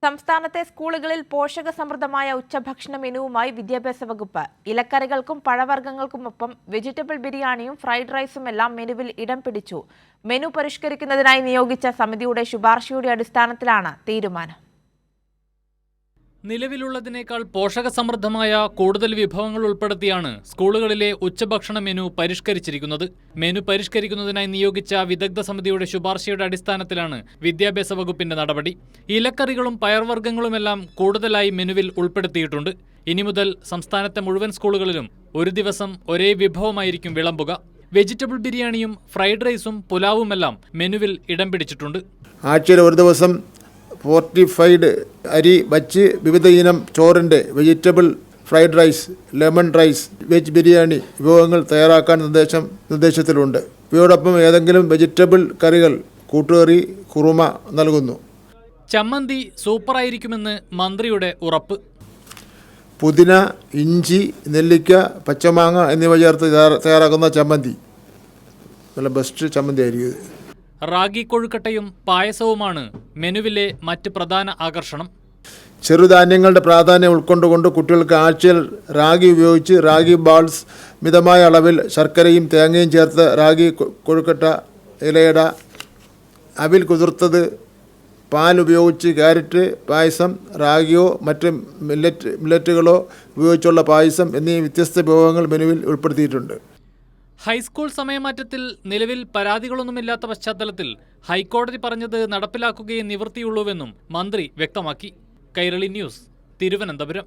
സംസ്ഥാനത്തെ സ്കൂളുകളിൽ പോഷകസമൃദ്ധമായ ഉച്ചഭക്ഷണ മെനുവുമായി വിദ്യാഭ്യാസ വകുപ്പ്. ഇലക്കറികൾക്കും പഴവർഗ്ഗങ്ങൾക്കുമൊപ്പം വെജിറ്റബിൾ ബിരിയാണിയും ഫ്രൈഡ് റൈസുമെല്ലാം മെനുവിൽ ഇടം പിടിച്ചു. മെനു പരിഷ്കരിക്കുന്നതിനായി നിയോഗിച്ച സമിതിയുടെ ശുപാർശയുടെ അടിസ്ഥാനത്തിലാണ് തീരുമാനം. നിലവിലുള്ളതിനേക്കാൾ പോഷകസമൃദ്ധമായ കൂടുതൽ വിഭവങ്ങൾ ഉൾപ്പെടുത്തിയാണ് സ്കൂളുകളിലെ ഉച്ചഭക്ഷണ മെനു പരിഷ്കരിച്ചിരിക്കുന്നത്. മെനു പരിഷ്കരിക്കുന്നതിനായി നിയോഗിച്ച വിദഗ്ധ സമിതിയുടെ ശുപാർശയുടെ അടിസ്ഥാനത്തിലാണ് വിദ്യാഭ്യാസ വകുപ്പിന്റെ നടപടി. ഇലക്കറികളും പയർവർഗ്ഗങ്ങളുമെല്ലാം കൂടുതലായി മെനുവിൽ ഉൾപ്പെടുത്തിയിട്ടുണ്ട്. ഇനി മുതൽ സംസ്ഥാനത്തെ മുഴുവൻ സ്കൂളുകളിലും ഒരു ദിവസം ഒരേ വിഭവമായിരിക്കും വിളമ്പുക. വെജിറ്റബിൾ ബിരിയാണിയും ഫ്രൈഡ് റൈസും പുലാവുമെല്ലാം മെനുവിൽ ഇടം പിടിച്ചിട്ടുണ്ട്. ആഴ്ചയിൽ ഒരു ദിവസം ഫോർട്ടിഫൈഡ് അരി വച്ച് വിവിധ ഇനം ചോറിൻ്റെ vegetable fried rice, lemon rice, veg biryani വിഭവങ്ങൾ തയ്യാറാക്കാൻ നിർദ്ദേശത്തിലുണ്ട്. ഇവയോടൊപ്പം ഏതെങ്കിലും വെജിറ്റബിൾ കറികൾ, കൂട്ടുകറി, കുറുമ നൽകുന്നു. ചമ്മന്തി സൂപ്പറായിരിക്കുമെന്ന് മന്ത്രിയുടെ ഉറപ്പ്. പുതിന, ഇഞ്ചി, നെല്ലിക്ക, പച്ചമാങ്ങ എന്നിവ ചേർത്ത് തയ്യാറാക്കുന്ന ചമ്മന്തി നല്ല ബെസ്റ്റ് ചമ്മന്തി ആയിരിക്കും. റാഗി കൊഴുക്കട്ടയും പായസവുമാണ് മെനുവിലെ മറ്റ് പ്രധാന ആകർഷണം. ചെറുധാന്യങ്ങളുടെ പ്രാധാന്യം ഉൾക്കൊണ്ടുകൊണ്ട് കുട്ടികൾക്ക് ആഴ്ചയിൽ റാഗി ഉപയോഗിച്ച് റാഗി ബാൾസ്, മിതമായ അളവിൽ ശർക്കരയും തേങ്ങയും ചേർത്ത് റാഗി കൊഴുക്കട്ട, ഇലയട, അവിൽ കുതിർത്തത്, പാൽ ഉപയോഗിച്ച് ക്യാരറ്റ് പായസം, റാഗിയോ മറ്റ് മില്ലറ്റുകളോ ഉപയോഗിച്ചുള്ള പായസം എന്നീ വ്യത്യസ്ത വിഭവങ്ങൾ മെനുവിൽ ഉൾപ്പെടുത്തിയിട്ടുണ്ട്. ഹൈസ്കൂൾ സമയമാറ്റത്തിൽ നിലവിൽ പരാതികളൊന്നുമില്ലാത്ത പശ്ചാത്തലത്തിൽ ഹൈക്കോടതി പറഞ്ഞത് നടപ്പിലാക്കുകയേ നിവൃത്തിയുള്ളൂവെന്നും മന്ത്രി വ്യക്തമാക്കി. കൈരളി ന്യൂസ്, തിരുവനന്തപുരം.